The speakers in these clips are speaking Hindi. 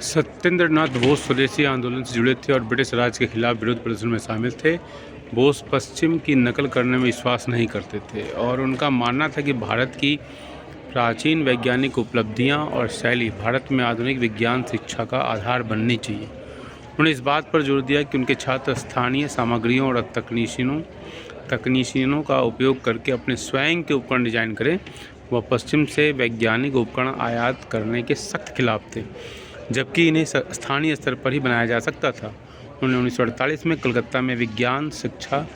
सत्येंद्रनाथ बोस स्वदेशी आंदोलन से जुड़े थे और ब्रिटिश राज के खिलाफ विरोध प्रदर्शन में शामिल थे। बोस पश्चिम की नकल करने में विश्वास नहीं करते थे और उनका मानना था कि भारत की प्राचीन वैज्ञानिक उपलब्धियां और शैली भारत में आधुनिक विज्ञान शिक्षा का आधार बननी चाहिए। उन्होंने इस बात पर जोर दिया कि उनके छात्र स्थानीय सामग्रियों और तकनीशियनों का उपयोग करके अपने स्वयं के उपकरण डिजाइन करें। वह पश्चिम से वैज्ञानिक उपकरण आयात करने के सख्त खिलाफ थे, जबकि इन्हें स्थानीय स्तर पर ही बनाया जा सकता था। उन्होंने 1948 में कलकत्ता में विज्ञान शिक्षा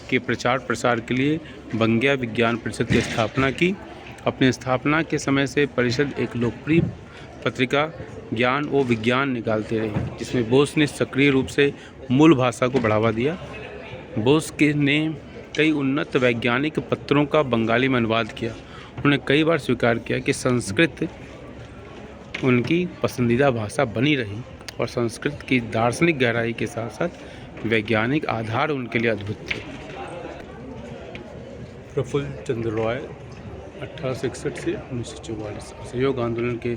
के प्रचार प्रसार के लिए बंगिया विज्ञान परिषद की स्थापना की। अपनी स्थापना के समय से परिषद एक लोकप्रिय पत्रिका ज्ञान व विज्ञान निकालते रही, जिसमें बोस ने सक्रिय रूप से मूल भाषा को बढ़ावा दिया। बोस ने कई उन्नत वैज्ञानिक पत्रों का बंगाली में अनुवाद किया। उन्होंने कई बार स्वीकार किया कि संस्कृत उनकी पसंदीदा भाषा बनी रही और संस्कृत की दार्शनिक गहराई के साथ साथ वैज्ञानिक आधार उनके लिए अद्भुत थे। प्रफुल्ल चंद्र रॉय 1861 से 1944 असहयोग आंदोलन के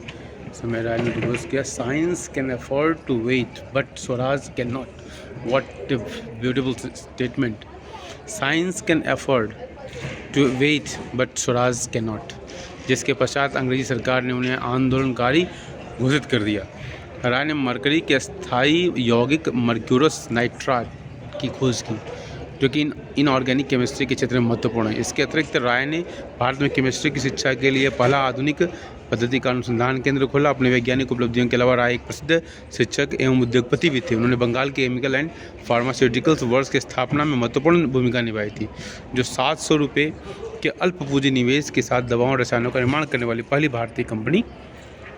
समय राय ने प्रपोज किया, science can afford to wait but Swaraj can not. What beautiful statement. Science can afford to wait but Swaraj can not. जिसके पश्चात अंग्रेजी सरकार ने उन्हें आंदोलनकारी घोषित कर दिया। राय ने मरकरी के अस्थायी यौगिक मर्क्यूरस नाइट्राट की खोज की, जो कि इनऑर्गेनिक केमिस्ट्री के क्षेत्र में महत्वपूर्ण है। इसके अतिरिक्त राय ने भारत में केमिस्ट्री की शिक्षा के लिए पहला आधुनिक पद्धति का अनुसंधान केंद्र खोला। अपने वैज्ञानिक उपलब्धियों के अलावा राय एक प्रसिद्ध शिक्षक एवं उद्योगपति भी थे। उन्होंने बंगाल के केमिकल एंड फार्मास्यूटिकल्स वर्क्स की स्थापना में महत्वपूर्ण भूमिका निभाई थी, जो 700 रुपये के अल्प पूंजी निवेश के साथ दवाओं और रसायनों का निर्माण करने वाली पहली भारतीय कंपनी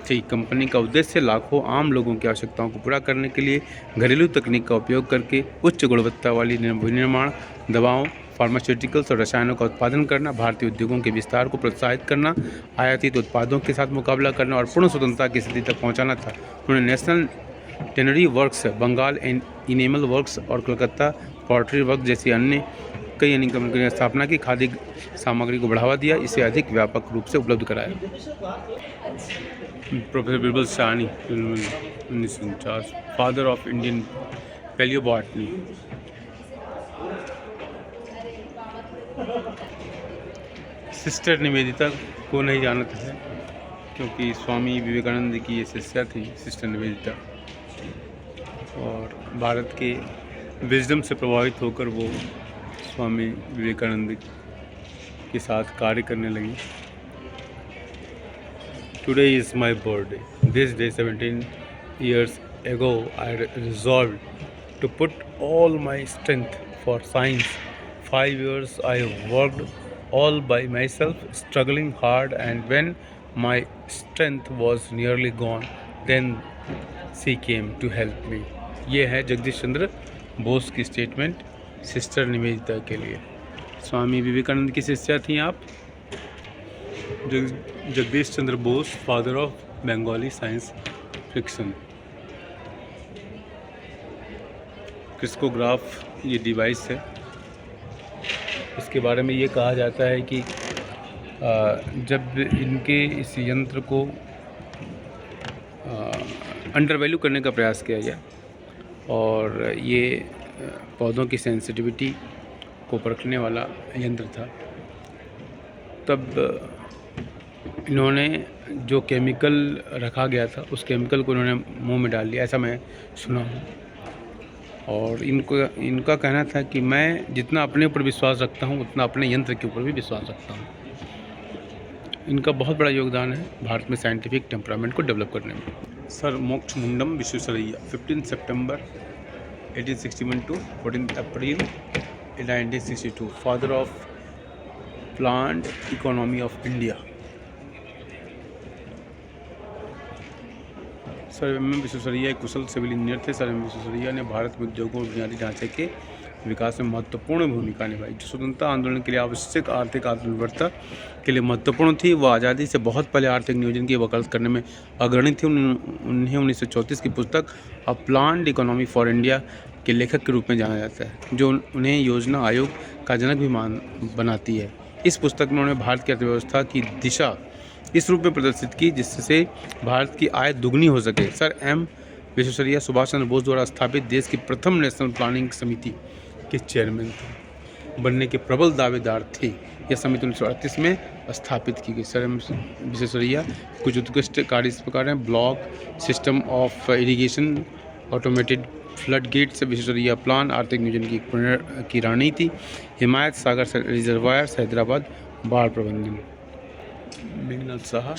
थी। कंपनी का उद्देश्य लाखों आम लोगों की आवश्यकताओं को पूरा करने के लिए घरेलू तकनीक का उपयोग करके उच्च गुणवत्ता वाली विनिर्माण दवाओं, फार्मास्यूटिकल्स और रसायनों का उत्पादन करना, भारतीय उद्योगों के विस्तार को प्रोत्साहित करना, आयातित उत्पादों के साथ मुकाबला करना और पूर्ण स्वतंत्रता की स्थिति तक पहुंचाना था। उन्होंने national tannery works, Bengal enamel works और कलकत्ता पॉटरी वर्क्स जैसी कई अन्य कंपनियों की स्थापना की। खादी सामग्री को बढ़ावा दिया, इसे अधिक व्यापक रूप से उपलब्ध कराया। Professor Birbal Sahni 1949, father of Indian palaeobotany. Sister Nivedita को नहीं जानते थे, क्योंकि स्वामी विवेकानंद की ये शिष्या थी सिस्टर निवेदिता, और भारत के विजडम से प्रभावित होकर वो स्वामी विवेकानंद के साथ कार्य करने लगी। Today is my birthday. This day 17 years ago I resolved to put all my strength for science. 5 years I worked all by myself, struggling hard, and when my strength was nearly gone, then she came to help me. ये है जगदीश चंद्र बोस की स्टेटमेंट सिस्टर निवेदिता के लिए। स्वामी विवेकानंद की शिष्या थी आप। Jagadish Chandra Bose, father of Bengali science fiction. Crescograph ये डिवाइस है। इसके बारे में ये कहा जाता है कि जब इनके इस यंत्र को अंडर वैल्यू करने का प्रयास किया गया और ये पौधों की सेंसिटिविटी को परखने वाला यंत्र था, तब इन्होंने जो केमिकल रखा गया था उस केमिकल को इन्होंने मुंह में डाल लिया, ऐसा मैं सुना हूँ। और इनका कहना था कि मैं जितना अपने ऊपर विश्वास रखता हूँ उतना अपने यंत्र के ऊपर भी विश्वास रखता हूँ। इनका बहुत बड़ा योगदान है भारत में साइंटिफिक टेम्परामेंट को डेवलप करने में। Sir Mokshagundam Visvesvaraya 15 September 1861 to 14 April 1962, father of plant economy of India. Sir M Visvesvaraya एक कुशल सिविल इंजीनियर थे। सर एम विश्वेश्वरैया ने भारत में उद्योगों और बुनियादी ढांचे के विकास में महत्वपूर्ण भूमिका निभाई, जो स्वतंत्रता आंदोलन के लिए आवश्यक आर्थिक आत्मनिर्भरता के लिए महत्वपूर्ण थी। वह आज़ादी से बहुत पहले आर्थिक नियोजन की वकालत करने में अग्रणी थी। उन्हें 1934 की पुस्तक अ प्लान्ड इकोनॉमी फॉर इंडिया के लेखक के रूप में जाना जाता है, जो उन्हें योजना आयोग का जनक भी बनाती है। इस पुस्तक में उन्होंने भारत की अर्थव्यवस्था की दिशा इस रूप में प्रदर्शित की जिससे भारत की आय दुगनी हो सके। सर एम विश्वेश्वरैया सुभाष चंद्र बोस द्वारा स्थापित देश की प्रथम नेशनल प्लानिंग समिति के चेयरमैन थे, बनने के प्रबल दावेदार थे। यह समिति 1938 में स्थापित की गई। सर एम विश्वेश्वरैया कुछ उत्कृष्ट कार्य इस प्रकार हैं: block system of irrigation, automated flood gates, Visvesvaraya plan, आर्थिक नियोजन की रणनीति, हिमायत सागर रिजर्वायर्स, हैदराबाद बाढ़ प्रबंधन। मेघनाथ साहा